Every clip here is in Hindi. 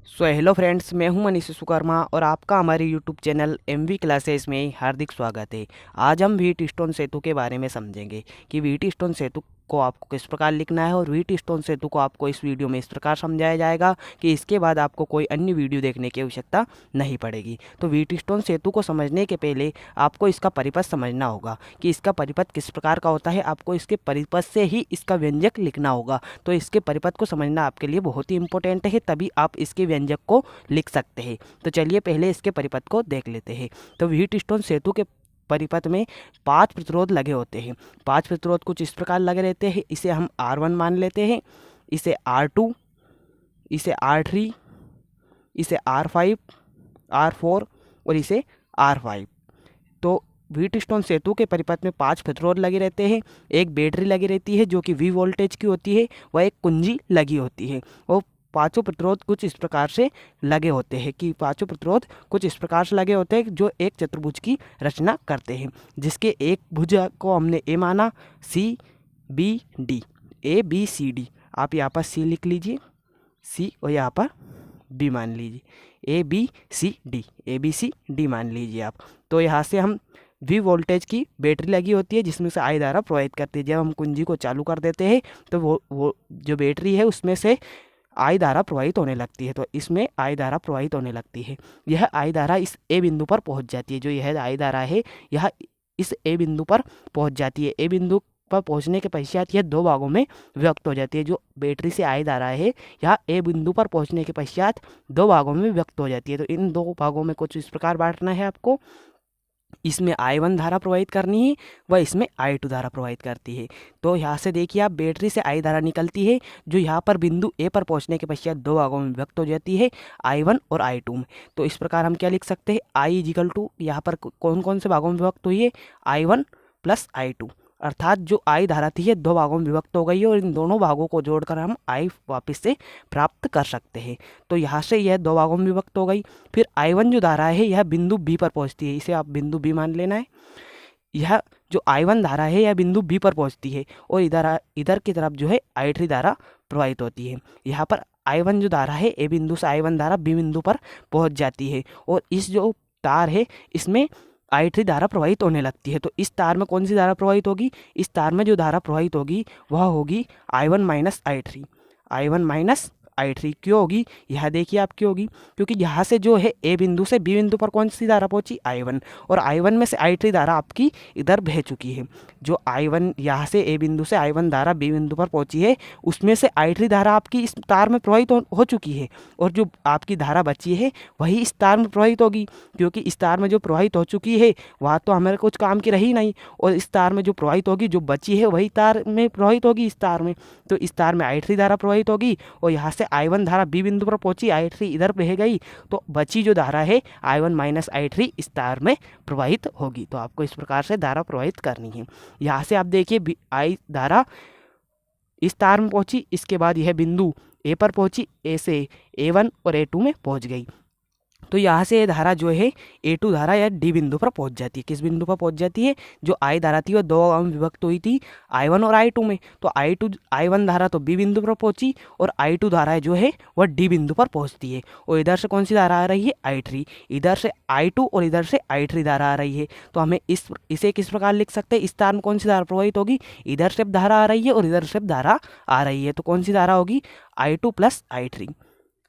हेलो फ्रेंड्स, मैं हूं मनीष सुकर्मा और आपका हमारे यूट्यूब चैनल एमवी क्लासेस में हार्दिक स्वागत है। आज हम व्हीट स्टोन सेतु के बारे में समझेंगे कि व्हीट स्टोन सेतु को आपको किस प्रकार लिखना है और व्हीट स्टोन सेतु को आपको इस वीडियो में इस प्रकार समझाया जाएगा कि इसके बाद आपको कोई अन्य वीडियो देखने की आवश्यकता नहीं पड़ेगी। तो व्हीट स्टोन सेतु को समझने के पहले आपको इसका परिपथ समझना होगा कि इसका परिपथ किस प्रकार का होता है। आपको इसके परिपथ से ही इसका व्यंजक लिखना होगा। तो इसके परिपथ को समझना आपके लिए बहुत ही इंपॉर्टेंट है, तभी आप इसके व्यंजक को लिख सकते हैं। तो चलिए पहले इसके परिपथ को देख लेते हैं। तो व्हीट स्टोन सेतु के परिपथ में 5 प्रतिरोध लगे होते हैं। 5 प्रतिरोध कुछ इस प्रकार लगे रहते हैं। इसे हम R1 मान लेते हैं, इसे R2, इसे R3, इसे R5, R4 और इसे R5। तो व्हीट स्टोन सेतु के परिपथ में 5 प्रतिरोध लगे रहते हैं। एक बैटरी लगी रहती है जो कि V वोल्टेज की होती है, वह एक कुंजी लगी होती है। और पांचों प्रतिरोध कुछ इस प्रकार से लगे होते हैं कि पांचों प्रतिरोध कुछ इस प्रकार से लगे होते हैं जो एक चतुर्भुज की रचना करते हैं, जिसके एक भुजा को हमने ए माना, C B D, A B C D. आप यहाँ पर सी लिख लीजिए, सी, और यहाँ पर बी मान लीजिए, A B C D, A B C D मान लीजिए आप। तो यहाँ से हम V वोल्टेज की बैटरी लगी होती है जिसमें से I धारा प्रवाहित करती है। जब हम कुंजी को चालू कर देते हैं तो वो जो बैटरी है उसमें से I धारा प्रवाहित होने लगती है। तो इसमें I धारा प्रवाहित होने लगती है। यह I धारा इस A बिंदु पर पहुंच जाती है। जो यह I धारा है यह इस A बिंदु पर पहुंच जाती है। A बिंदु पर पहुंचने के पश्चात यह 2 भागों में व्यक्त हो जाती है। जो बैटरी से I धारा है यह A बिंदु पर पहुंचने के पश्चात 2 भागों में व्यक्त हो जाती है। तो इन 2 भागों में कुछ इस प्रकार बांटना है आपको। इसमें I1 धारा प्रवाहित करनी है, वह इसमें I2 धारा प्रवाहित करती है। तो यहाँ से देखिए आप, बैटरी से I धारा निकलती है जो यहाँ पर बिंदु A पर पहुँचने के पश्चात 2 भागों में व्यक्त हो जाती है, I1 और I2 में। तो इस प्रकार हम क्या लिख सकते हैं, I इजिकल टू, यहाँ पर कौन कौन से भागों में व्यक्त हुई है, I1 प्लस I2, अर्थात जो I धारा थी ये 2 भागों में विभक्त हो गई है और इन दोनों भागों को जोड़कर हम I वापस से प्राप्त कर सकते हैं। तो यहाँ से यह 2 भागों में विभक्त हो गई। फिर I1 जो धारा है यह बिंदु B पर पहुँचती है, इसे आप बिंदु B मान लेना है। यह जो I1 धारा है यह बिंदु B पर पहुँचती है और इधर की तरफ जो है I3 धारा प्रवाहित होती है। यहाँ पर I1 जो धारा है A बिंदु से I1 धारा B बिंदु पर पहुँच जाती है और इस जो तार है इसमें I3 धारा प्रवाहित होने लगती है। तो इस तार में कौन सी धारा प्रवाहित होगी, इस तार में जो धारा प्रवाहित होगी वह होगी I1 minus I3। I1 minus I3 क्यों होगी, यह देखिए आप क्यों होगी, क्योंकि यहाँ से जो है A बिंदु से B बिंदु पर कौन सी धारा पहुंची, I1, और I1 में से I3 धारा आपकी इधर बह चुकी है। जो I1 यहाँ से A बिंदु से I1 धारा B बिंदु पर पहुंची है उसमें से I3 धारा आपकी इस तार में प्रवाहित हो चुकी है और जो आपकी धारा बची है वही इस तार में प्रवाहित होगी, क्योंकि इस तार में जो प्रवाहित हो चुकी है वह तो हमारे कुछ काम की रही नहीं, और इस तार में जो प्रवाहित होगी, जो बची है वही तार में प्रवाहित होगी इस तार में। तो इस तार में I3 धारा प्रवाहित होगी और यहाँ से I1 धारा B बिंदु पर पहुंची, I3 इधर बह गई, तो बची जो धारा है I1 माइनस I3 इस तार में प्रवाहित होगी। तो आपको इस प्रकार से धारा प्रवाहित करनी है। यहाँ से आप देखिए I धारा इस तार में पहुंची, इसके बाद यह बिंदु A पर पहुंची, A से A1 और A2 में पहुंच गई। तो यहाँ से ये धारा जो है A2 धारा या D बिंदु पर पहुंच जाती है। किस बिंदु पर पहुंच जाती है, जो I धारा थी वह 2 भागों में विभक्त हुई थी, I1 और I2 में। तो I1 धारा तो B बिंदु पर पहुंची और I2 धारा जो है वह D बिंदु पर पहुंचती है। और इधर से कौन सी धारा आ रही है, I3, इधर से I2 और इधर से I3 धारा आ रही है। तो हमें इसे किस प्रकार लिख सकते हैं, इस तार में कौन सी धारा प्रवाहित होगी, इधर से धारा आ रही है और इधर से धारा आ रही है। तो कौन सी धारा होगी, I2 plus I3।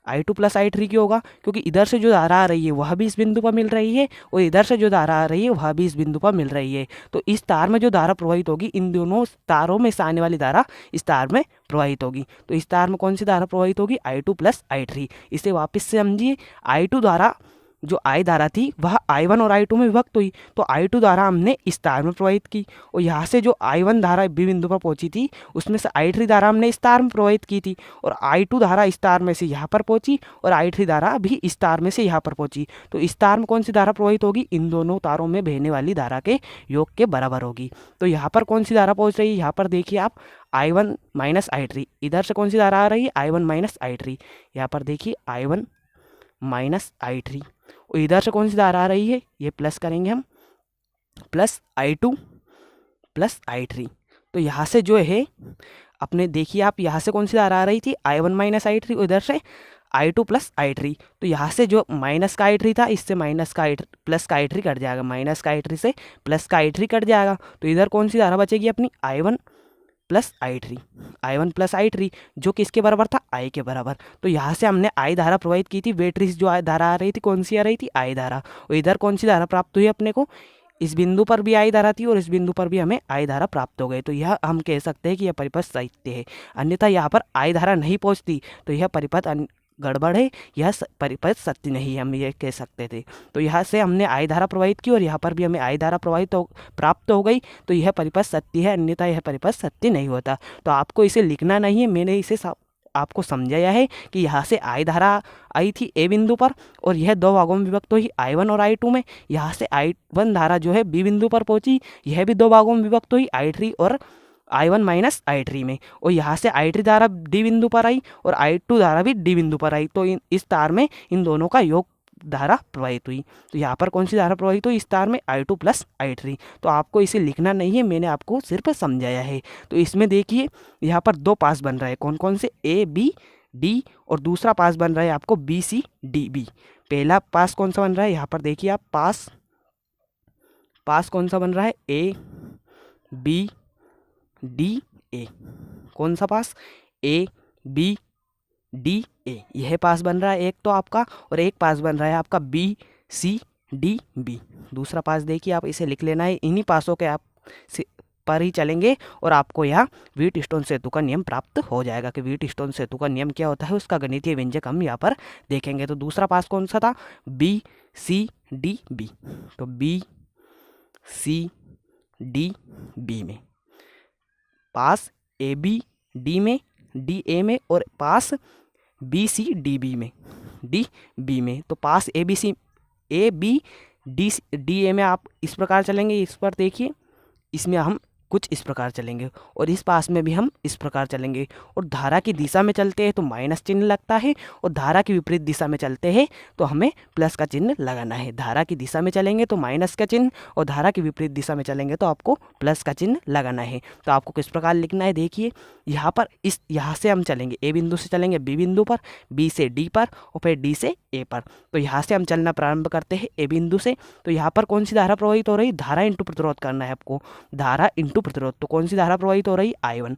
I2 plus I3 क्यों होगा, क्योंकि इधर से जो धारा आ रही है वह भी इस बिंदु पर मिल रही है और इधर से जो धारा आ रही है वह भी इस बिंदु पर मिल रही है। तो इस तार में जो धारा प्रवाहित होगी, इन दोनों तारों में से आने वाली धारा इस तार में प्रवाहित होगी। तो इस तार में कौन सी धारा प्रवाहित होगी, I2 प्लस I3। इसे वापस से समझिए, I2 धारा जो I धारा थी वह I1 और I2 में विभक्त हुई, तो I2 धारा हमने इस तार में प्रवाहित की और यहाँ से जो I1 धारा B बिंदु पर पहुंची थी उसमें से I3 धारा हमने इस तार में प्रवाहित की थी और I2 धारा इस तार में से यहाँ पर पहुंची और I3 धारा भी इस तार में से यहाँ पर पहुंची। तो इस तार में कौन सी धारा प्रवाहित होगी, इन दोनों तारों में बहने वाली धारा के योग के बराबर होगी। तो यहाँ पर कौन सी धारा पहुँच रही है, यहाँ पर देखिए आप, I1 माइनस I3। इधर से कौन सी धारा आ रही है, I1 माइनस I3। यहाँ पर देखिए I1 माइनस I3 और इधर से कौन सी धारा आ रही है, ये प्लस करेंगे हम, प्लस I2 प्लस I3। तो यहाँ से जो है अपने देखिए आप, यहाँ से कौन सी धारा आ रही थी, I1 माइनस I3, इधर से I2 प्लस I3। तो यहाँ से जो माइनस का I3 था, इससे माइनस का प्लस का I3 कट जाएगा, माइनस का I3 से प्लस का I3 कट जाएगा। तो इधर कौन सी धारा बचेगी अपनी, I1 plus I3, I1 plus I3, जो किसके बराबर था, I के बराबर। तो यहाँ से हमने I धारा प्रवाहित की थी, बैटरी से जो धारा आ रही थी कौन सी आ रही थी, I धारा। और इधर कौन सी धारा प्राप्त हुई अपने को, इस बिंदु पर भी I धारा थी और इस बिंदु पर भी हमें I धारा प्राप्त हो गई। तो यह हम कह सकते हैं कि यह परिपथ सत्य है। अन्यथा यहाँ पर I धारा नहीं पहुँचती तो यह परिपथ गड़बड़ है, यह परिपथ सत्य नहीं है, हम ये कह सकते थे। तो यहाँ से हमने I धारा प्रवाहित की और यहाँ पर भी हमें I धारा प्राप्त हो गई, तो यह परिपथ सत्य है, अन्यथा यह परिपथ सत्य नहीं होता। तो आपको इसे लिखना नहीं है, मैंने इसे आपको समझाया है कि यहाँ से I धारा आई थी A बिंदु पर और यह दो भागों में विभक्त हुई I1 और I2 में। यहाँ से I1 धारा जो है B बिंदु पर पहुंची, यह भी दो भागों में विभक्त हुई I3 और I1 माइनस I3 में। और यहाँ से I3 धारा D बिंदु पर आई और I2 धारा भी D बिंदु पर आई। तो इस तार में इन दोनों का योग धारा प्रवाहित हुई। तो यहाँ पर कौन सी धारा प्रवाहित हुई, इस तार में I2 प्लस I3। तो आपको इसे लिखना नहीं है, मैंने आपको सिर्फ समझाया है। तो इसमें देखिए यहाँ पर दो पास बन रहे हैं, कौन कौन से, A B D, और दूसरा पास बन रहा है आपको B C D B। पहला पास कौन सा बन रहा है, यहाँ पर देखिए आप पास कौन सा बन रहा है, A B D A। कौन सा पास, A B D A, यह पास बन रहा है एक तो आपका, और एक पास बन रहा है आपका B C D B। दूसरा पास देखिए आप इसे लिख लेना है, इन्हीं पासों के आप पर ही चलेंगे और आपको यहाँ व्हीटस्टोन सेतु का नियम प्राप्त हो जाएगा। कि व्हीटस्टोन सेतु का नियम क्या होता है, उसका गणितीय व्यंजक हम यहाँ पर देखेंगे। तो दूसरा पास कौन सा था, B C D B। तो B C D B में, पास A B D में, D A में, और पास B C D B में, D B में। तो पास A B D D A में आप इस प्रकार चलेंगे, इस पर देखिए, इसमें हम कुछ इस प्रकार चलेंगे और इस पास में भी हम इस प्रकार चलेंगे। और धारा की दिशा में चलते हैं तो माइनस चिन्ह लगता है, और धारा की विपरीत दिशा में चलते हैं तो हमें प्लस का चिन्ह लगाना है। धारा की दिशा में चलेंगे तो माइनस का चिन्ह, और धारा की विपरीत दिशा में चलेंगे तो आपको प्लस का चिन्ह लगाना है। तो आपको किस प्रकार लिखना है, देखिए यहाँ पर यहाँ से हम चलेंगे, A बिंदु से चलेंगे B बिंदु पर, B से D पर, और फिर D से A पर। तो यहाँ से हम चलना प्रारंभ करते हैं A बिंदु से। तो यहाँ पर कौन सी धारा प्रवाहित हो रही, धारा इंटू प्रतिरोध करना है आपको, धारा इंटू प्रतिरोध। तो कौन सी धारा प्रवाहित हो रही, I1।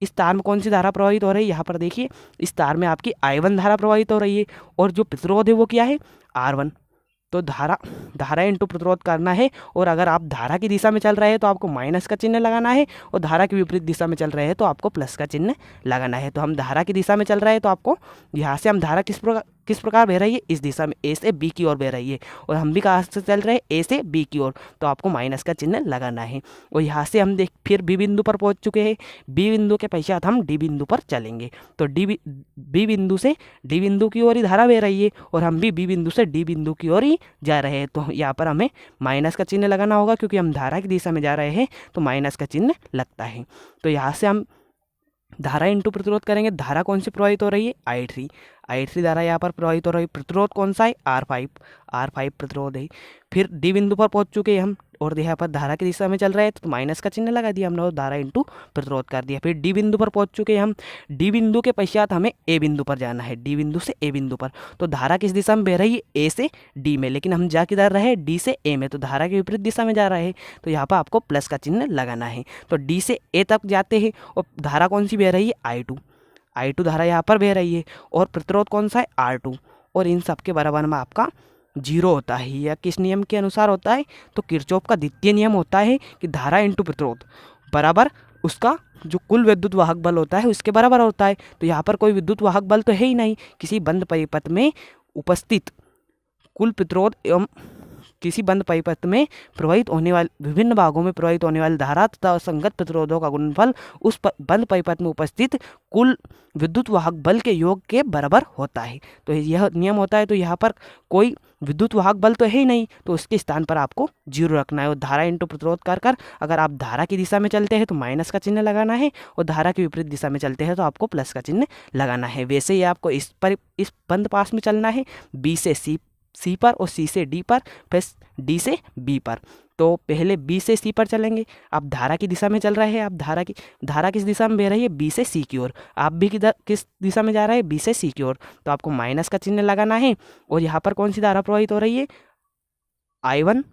इस तार में कौन सी धारा प्रवाहित हो रही है, यहाँ पर देखिए इस तार में आपकी I1 धारा प्रवाहित हो रही है, और जो प्रतिरोध है वो क्या है, R1। तो धारा इंटू प्रतिरोध करना है, और अगर आप धारा की दिशा में चल रहे हैं तो आपको माइनस का चिन्ह लगाना है, और धारा की विपरीत दिशा में चल रहे हैं तो आपको प्लस का चिन्ह लगाना है। तो हम धारा की दिशा में चल रहे हैं तो आपको यहाँ से हम धारा किस प्रकार बह रही है, इस दिशा में A से B की ओर बह रही है, और हम भी कहाँ से चल रहे हैं, A से B की ओर। तो आपको माइनस का चिन्ह लगाना है। और यहाँ से हम फिर B बिंदु पर पहुँच चुके हैं, B बिंदु के पश्चात हम D बिंदु पर चलेंगे। तो B बिंदु से D बिंदु की ओर ही धारा बह रही है, और हम भी B बिंदु से D बिंदु की ओर ही जा रहे हैं। तो यहाँ पर हमें माइनस का चिन्ह लगाना होगा, क्योंकि हम धारा की दिशा में जा रहे हैं तो माइनस का चिन्ह लगता है। तो यहाँ से हम धारा इंटू प्रतिरोध करेंगे। धारा कौन सी प्रवाहित हो रही है, I3 धारा यहाँ पर प्रवाहित हो रही है। प्रतिरोध कौन सा है, R5 प्रतिरोध है। फिर D बिंदु पर पहुँच चुके हैं हम, और यहाँ पर धारा की दिशा में चल रहे हैं तो माइनस का चिन्ह लगा दिया हमने, और धारा इंटू प्रतिरोध कर दिया। फिर D बिंदु पर पहुँच चुके हैं हम, D बिंदु के पश्चात हमें A बिंदु पर जाना है, D बिंदु से A बिंदु पर। तो धारा किस दिशा में बह रही है, A से D में, लेकिन हम जा किधर रहे, D से A में, तो धारा के विपरीत दिशा में जा रहे हैं। तो यहाँ पर आपको प्लस का चिन्ह लगाना है। तो D से A तक जाते हैं, और धारा कौन सी बह रही है, I2 धारा यहाँ पर बह रही है, और प्रतिरोध कौन सा है, R2। और इन सब के बराबर में आपका 0 होता है। यह किस नियम के अनुसार होता है, तो किरचॉफ का द्वितीय नियम होता है कि धारा इंटू प्रतिरोध बराबर उसका जो कुल विद्युत वाहक बल होता है उसके बराबर होता है। तो यहाँ पर कोई विद्युत वाहक बल तो है ही नहीं, किसी बंद परिपथ में उपस्थित कुल प्रतिरोध एवं किसी बंद परिपथ में प्रवाहित होने वाले विभिन्न भागों में प्रवाहित होने वाली धारा तथा संगत प्रतिरोधों का गुणनफल उस बंद परिपथ में उपस्थित कुल विद्युत वाहक बल के योग के बराबर होता है। तो यह नियम होता है। तो यहाँ पर कोई विद्युत वाहक बल तो है ही नहीं, तो उसके स्थान पर आपको 0 रखना है। और धारा इंटू प्रतिरोध कर अगर आप धारा की दिशा में चलते हैं तो माइनस का चिन्ह लगाना है, और धारा की विपरीत दिशा में चलते हैं तो आपको प्लस का चिन्ह लगाना है। वैसे ही आपको इस बंद पास में चलना है, B से C पर, और C से D पर, फिर D से B पर। तो पहले बी से सी पर चलेंगे। आप धारा की दिशा में चल रहे हैं, आप धारा किस दिशा में बह रही है, बी से सी की ओर। आप भी किस दिशा में जा रहे हैं, बी से सी की ओर। तो आपको माइनस का चिन्ह लगाना है और यहाँ पर कौन सी धारा प्रवाहित हो रही है, I1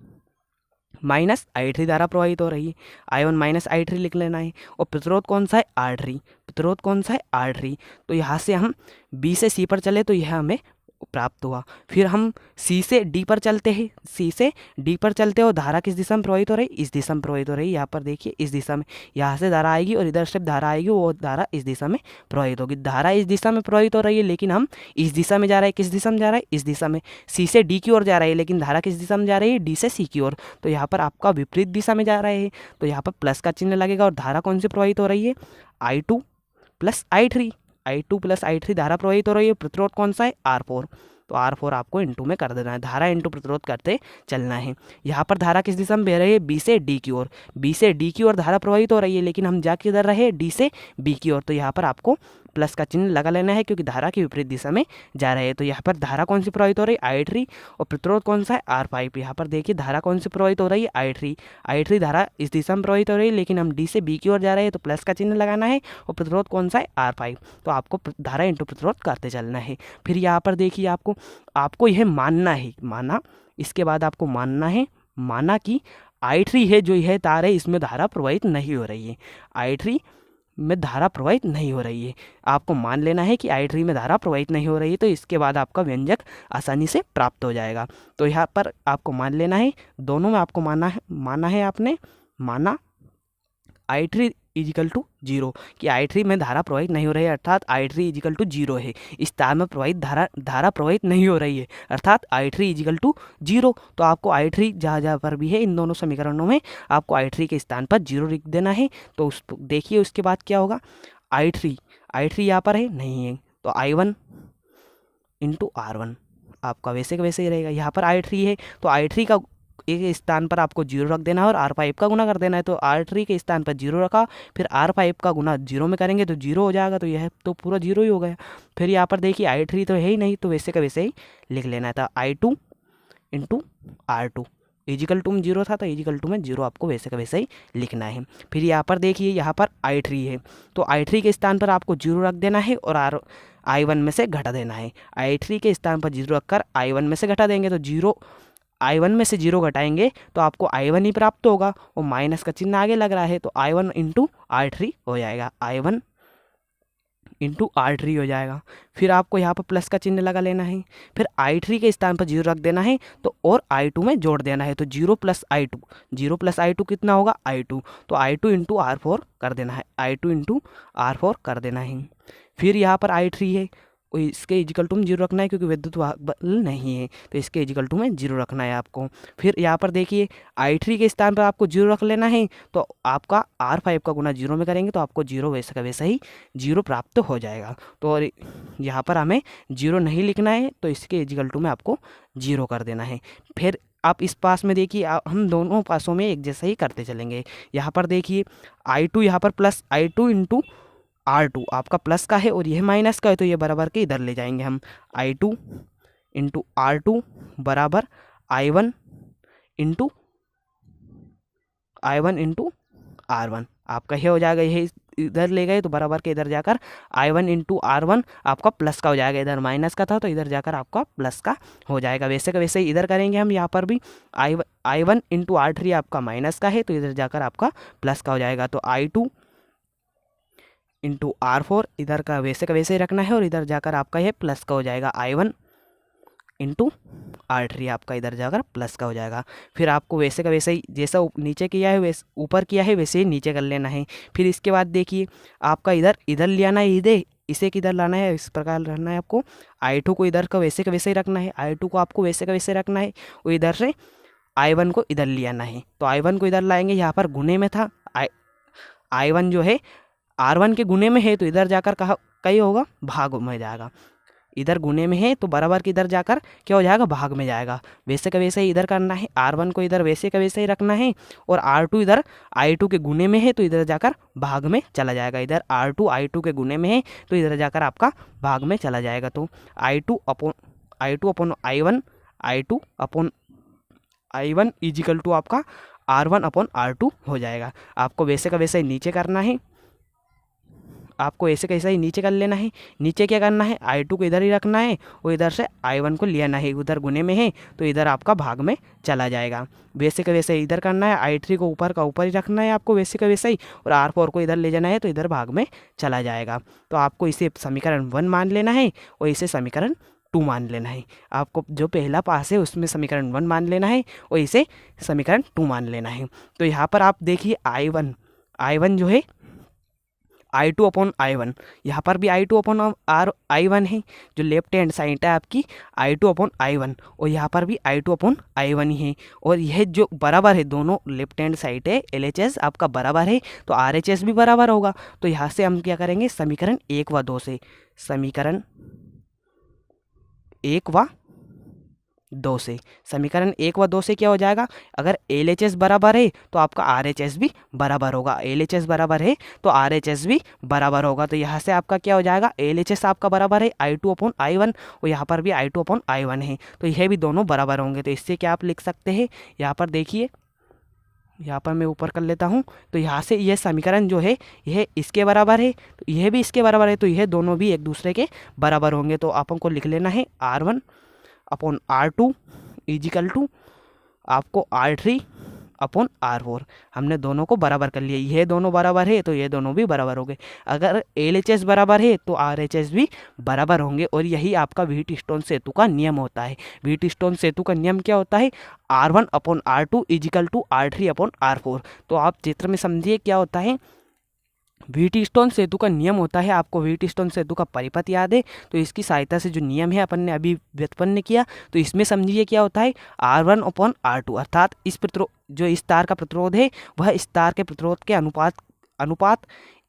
माइनस I3 धारा प्रवाहित हो रही है। I1 माइनस I3 लिख लेना है। और प्रतिरोध कौन सा है, R3। प्रतिरोध कौन सा है, R3। तो यहाँ से हम B से C पर चले तो यह हमें प्राप्त हुआ। फिर हम सी से डी पर चलते हैं, सी से डी पर चलते हो, धारा किस दिशा में प्रवाहित हो रही, इस दिशा में प्रवाहित हो रही है। यहाँ पर देखिए इस दिशा में, यहाँ से धारा आएगी और इधर से धारा आएगी, वो धारा इस दिशा में प्रवाहित होगी। धारा इस दिशा में प्रवाहित हो रही है लेकिन हम इस दिशा में जा रहे हैं। किस दिशा में जा रहा है, इस दिशा में। सी से डी की ओर जा रही है लेकिन धारा किस दिशा में जा रही है, डी से सी की ओर। तो यहाँ पर आपका विपरीत दिशा में जा रहे हैं, तो यहाँ पर प्लस का चिन्ह लगेगा। और धारा कौन सी प्रवाहित हो रही है, I2 plus I3। I2 plus I3 धारा प्रवाहित हो रही है। प्रतिरोध कौन सा है, R4। तो R4 आपको इंटू में कर देना है, धारा इंटू प्रतिरोध करते चलना है। यहाँ पर धारा किस दिशा में बह रही है, बी से डी की ओर। बी से डी की ओर धारा प्रवाहित हो रही है लेकिन हम जा किधर रहे, डी से बी की ओर। तो यहाँ पर आपको प्लस का चिन्ह लगा लेना है क्योंकि धारा की विपरीत दिशा में जा रहे हैं। तो यहाँ पर धारा कौन सी प्रवाहित हो रही है, I3। और प्रतिरोध कौन सा है, R5। यहाँ पर देखिए धारा कौन सी प्रवाहित हो रही है, I3 धारा इस दिशा में प्रवाहित हो रही है लेकिन हम डी से बी की ओर जा रहे हैं तो प्लस का चिन्ह लगाना है। और प्रतिरोध कौन सा है, R5। तो आपको धारा इंटू प्रतिरोध करते चलना है। फिर यहाँ पर देखिए आपको यह मानना है, माना, इसके बाद आपको मानना है, माना कि I3 है जो यह तार है इसमें धारा प्रवाहित नहीं हो रही है, I3 में धारा प्रवाहित नहीं हो रही है। आपको मान लेना है कि I3 में धारा प्रवाहित नहीं हो रही है। तो इसके बाद आपका व्यंजक आसानी से प्राप्त हो जाएगा। तो यहाँ पर आपको मान लेना है, दोनों में आपको माना है आपने, माना I3 इजिकल टू 0 कि I3 में धारा प्रवाहित नहीं हो रही है, अर्थात I3 इजिकल टू 0 है। इस तार में प्रवाहित धारा प्रवाहित नहीं हो रही है, अर्थात I3 इजिकल टू 0। तो आपको I3 जहाँ पर भी है इन दोनों समीकरणों में आपको I3 के स्थान पर 0 लिख देना है। तो देखिए उसके बाद क्या होगा, I3 यहाँ पर है, नहीं है, तो I1 इंटू R1 आपका वैसे का वैसे ही रहेगा। यहाँ पर I3 है तो I3 का एक स्थान पर आपको 0 रख देना है और R5 का गुना कर देना है। तो R3 के स्थान पर 0 रखा, फिर R5 का गुना 0 में करेंगे तो 0 हो जाएगा। तो यह तो पूरा 0 ही हो गया। फिर यहाँ पर देखिए I3 तो है ही नहीं, तो वैसे का वैसे ही लिख लेना था, I2 into R2 is equal to में 0 था तो इजिकल टू में 0 आपको वैसे का वैसे ही लिखना है। फिर यहाँ पर देखिए यहाँ पर I3 है तो I3 के स्थान पर आपको 0 रख देना है और I1 में से घटा देना है। I3 के स्थान पर 0 रखकर I1 में से घटा देंगे तो I1 में से 0 घटाएंगे तो आपको I1 ही प्राप्त होगा और माइनस का चिन्ह आगे लग रहा है तो I1 इंटू R3 हो जाएगा, I1 इंटू R3 हो जाएगा। फिर आपको यहाँ पर प्लस का चिन्ह लगा लेना है, फिर I3 के स्थान पर 0 रख देना है तो और I2 में जोड़ देना है। तो 0 प्लस I2 कितना होगा, I2। तो I2 इंटू R4 कर देना है, I2 इंटू R4 कर देना है। फिर यहाँ पर I3 है, इसके इजिकल टू में 0 रखना है क्योंकि विद्युत बल नहीं है तो इसके इजिकल टू में 0 रखना है आपको। फिर यहाँ पर देखिए I3 के स्थान पर आपको 0 रख लेना है तो आपका R5 का गुना 0 में करेंगे तो आपको 0 वैसे का वैसा ही 0 प्राप्त हो जाएगा। तो और यहाँ पर हमें 0 नहीं लिखना है तो इसके इजिकल टू में आपको 0 कर देना है। फिर आप इस पास में देखिए हम दोनों पासों में एक जैसा ही करते चलेंगे। यहाँ पर देखिए I2 यहाँ पर प्लस I2 इंटू R2 आपका प्लस का है और यह माइनस का है तो ये बराबर के इधर ले जाएंगे हम। I2 इंटू R2 बराबर I1 इंटू R1 आपका ये हो जाएगा। यह इधर ले गए तो बराबर के इधर जाकर I1 इंटू R1 आपका प्लस का हो जाएगा। इधर माइनस का था तो इधर जाकर आपका प्लस का हो जाएगा। वैसे का वैसे ही इधर करेंगे हम। यहाँ पर भी I1 इंटू R3 आपका माइनस का है तो इधर जाकर आपका प्लस का हो जाएगा। तो I2 इंटू R4 इधर का वैसे ही रखना है और इधर जाकर आपका यह प्लस का हो जाएगा। I1 इंटू R3 आपका इधर जाकर प्लस का हो जाएगा। फिर आपको वैसे का वैसे ही जैसा नीचे किया है वैसे ऊपर किया है वैसे ही नीचे कर लेना है। फिर इसके बाद देखिए आपका इधर ले आना है, इसे किधर लाना है, इस प्रकार रखना है आपको। I2 को इधर का वैसे ही रखना है, I2 को आपको वैसे का वैसे रखना है और इधर से I1 को इधर ले आना है। तो I1 को इधर लाएंगे, यहाँ पर गुने में था I1 जो है R1 के गुने में है तो इधर जाकर कहीं होगा भाग में जाएगा। इधर गुने में है तो बराबर के इधर जाकर क्या हो जाएगा, भाग में जाएगा। वैसे का वैसे ही इधर करना है, R1 को इधर वैसे का वैसे ही रखना है और R2 इधर I2 के गुने में है तो इधर जाकर भाग में चला जाएगा। इधर R2 I2 के गुने में है तो इधर जाकर आपका भाग में चला जाएगा। तो I2 upon I1 I2 upon I1 is equal to आपका R1/R2 हो जाएगा। आपको वैसे का वैसे ही नीचे करना है, आपको ऐसे कैसा ही नीचे कर लेना है। नीचे क्या करना है, I2 को इधर ही रखना है और इधर से I1 को लेना है, उधर गुने में है तो इधर आपका भाग में चला जाएगा। वैसे का वैसे इधर करना है, I3 को ऊपर का ऊपर ही रखना है आपको वैसे का वैसे ही, और R4 को इधर ले जाना है तो इधर भाग में चला जाएगा। तो आपको इसे समीकरण 1 मान लेना है और इसे समीकरण 2 मान लेना है। आपको जो पहला पास है उसमें समीकरण 1 मान लेना है और इसे समीकरण 2 मान लेना है। तो यहाँ पर आप देखिए I1 जो है I2/I1, यहाँ पर भी I2/I1 है, जो लेफ्ट हैंड साइड है आपकी I2/I1, और यहाँ पर भी I2/I1 ही है। और यह जो बराबर है, दोनों लेफ्ट हैंड साइड है LHS आपका बराबर है तो RHS भी बराबर होगा। तो यहाँ से हम क्या करेंगे, समीकरण 1 व 2 से, समीकरण 1 व 2 से, समीकरण 1 व 2 से क्या हो जाएगा, अगर LHS बराबर है तो आपका RHS भी बराबर होगा, LHS बराबर है तो RHS भी बराबर होगा। तो यहाँ से आपका क्या हो जाएगा, LHS आपका बराबर है I2/I1 और यहाँ पर भी I2/I1 है, तो यह भी दोनों बराबर होंगे। तो इससे क्या आप लिख सकते हैं, यहाँ पर देखिए, यहाँ पर मैं ऊपर कर लेता हूँ। तो यहाँ से यह समीकरण जो है यह इसके बराबर है, तो यह भी इसके बराबर है, तो यह दोनों भी एक दूसरे के बराबर होंगे। तो अपन को लिख लेना है R1/R2 इजिकल टू आपको R3/R4। हमने दोनों को बराबर कर लिया, यह दोनों बराबर है तो ये दोनों भी बराबर हो गए। अगर LHS बराबर है तो RHS भी बराबर होंगे, और यही आपका व्हीटस्टोन सेतु का नियम होता है। व्हीटस्टोन सेतु का नियम क्या होता है, R1/R2 इजिकल टू R3/R4। तो आप चित्र में समझिए क्या होता है, व्हीटस्टोन सेतु का नियम होता है, आपको व्हीटस्टोन सेतु का परिपथ याद है तो इसकी सहायता से जो नियम है अपन ने अभी व्युत्पन्न किया, तो इसमें समझिए क्या होता है, R1/R2, अर्थात इस प्रतिरोध, जो इस तार का प्रतिरोध है वह इस तार के प्रतिरोध के अनुपात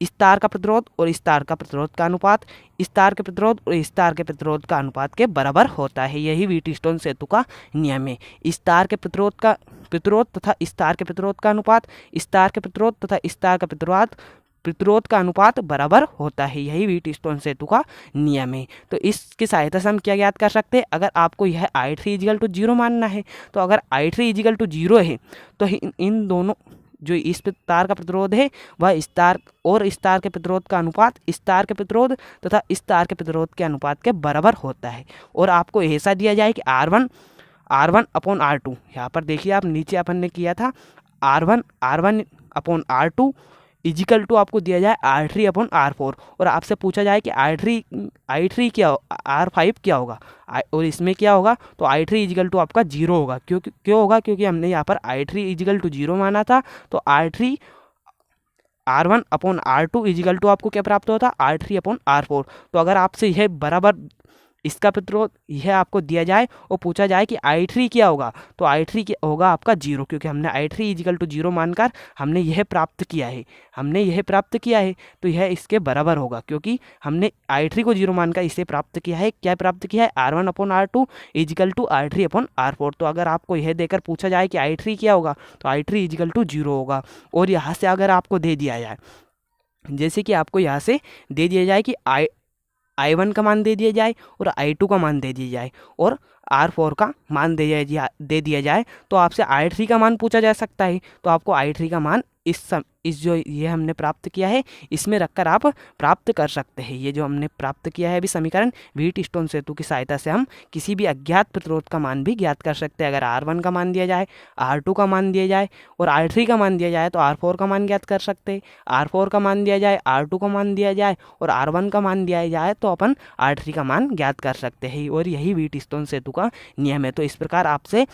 इस तार का प्रतिरोध और इस तार का प्रतिरोध का अनुपात इस तार के प्रतिरोध और इस तार के प्रतिरोध का अनुपात के बराबर होता है। यही व्हीटस्टोन सेतु का नियम है। इस तार के प्रतिरोध तथा इस तार के प्रतिरोध का अनुपात इस तार के प्रतिरोध तथा इस तार का प्रतिरोध का अनुपात बराबर होता है, यही व्हीटस्टोन सेतु का नियम है। तो इसकी सहायता से हम क्या ज्ञात कर सकते हैं, अगर आपको यह I3 = 0 मानना है, तो अगर I3 = 0 है तो इन दोनों, जो इस तार का प्रतिरोध है वह इस तार और इस तार के प्रतिरोध का अनुपात इस तार के प्रतिरोध तथा इस तार के प्रतिरोध के अनुपात के बराबर होता है। और आपको ऐसा दिया जाए कि R1/R2, यहाँ पर देखिए आप नीचे अपन ने किया था R1/R2 इजिकल टू आपको दिया जाए R3/R4, और आपसे पूछा जाए कि I3 क्या, R5 क्या होगा, और इसमें क्या होगा, तो I3 इजिकल टू आपका 0 होगा। क्यों होगा, क्योंकि हमने यहाँ पर I3 इजिकल टू 0 माना था। तो R1/R2 इजिकल टू आपको क्या प्राप्त होता, R3/R4। तो अगर आपसे यह बराबर इसका प्रतिरोध यह आपको दिया जाए और पूछा जाए कि I3 क्या होगा, तो I3 क्या होगा आपका 0, क्योंकि हमने I3 = 0 मानकर हमने यह प्राप्त किया है, तो यह इसके बराबर होगा, क्योंकि हमने I3 को 0 मानकर इसे प्राप्त किया है। क्या प्राप्त किया है, R1/R2 = R3/R4। तो अगर आपको यह देकर पूछा जाए कि I3 क्या होगा, तो I3 = 0 होगा। और यहाँ से अगर आपको दे दिया जाए, जैसे कि आपको यहाँ से दे दिया जाए कि I1 का मान दे दिया जाए और I2 का मान दे दिया जाए और R4 का मान दे दिया जाए, तो आपसे I3 का मान पूछा जा सकता है। तो आपको I3 का मान इस जो ये हमने प्राप्त किया है इसमें रखकर आप प्राप्त कर सकते हैं। ये जो हमने प्राप्त किया है अभी समीकरण, व्हीटस्टोन सेतु की सहायता से हम किसी भी अज्ञात प्रतिरोध का मान भी ज्ञात कर सकते हैं। अगर R1 का मान दिया जाए, R2 का मान दिया जाए और R3 का मान दिया जाए तो R4 का मान ज्ञात कर सकते हैं। R4 का मान दिया जाए, R2 का मान दिया जाए और R1 का मान दिया जाए तो अपन R3 का मान ज्ञात कर सकते हैं। और यही व्हीटस्टोन सेतु का नियम है। तो इस प्रकार आपसे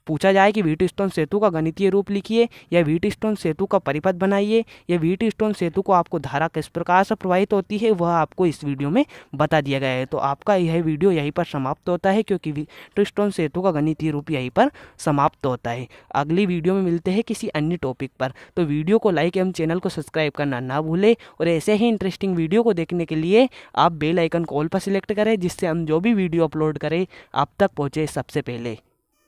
पूछा जाए कि व्हीटस्टोन सेतु का गणितीय रूप लिखिए या व्हीटस्टोन सेतु का परिपथ बनाइए या व्हीटस्टोन सेतु को आपको धारा किस प्रकार से प्रवाहित होती है, वह आपको इस वीडियो में बता दिया गया है। तो आपका यह वीडियो यहीं पर समाप्त होता है, क्योंकि व्हीटस्टोन सेतु का गणितीय रूप यहीं पर समाप्त होता है। अगली वीडियो में मिलते हैं किसी अन्य टॉपिक पर। तो वीडियो को लाइक एवं चैनल को सब्सक्राइब करना ना भूलें, और ऐसे ही इंटरेस्टिंग वीडियो को देखने के लिए आप बेल आइकन कॉल पर सिलेक्ट करें, जिससे हम जो भी वीडियो अपलोड करें आप तक पहुँचे सबसे पहले।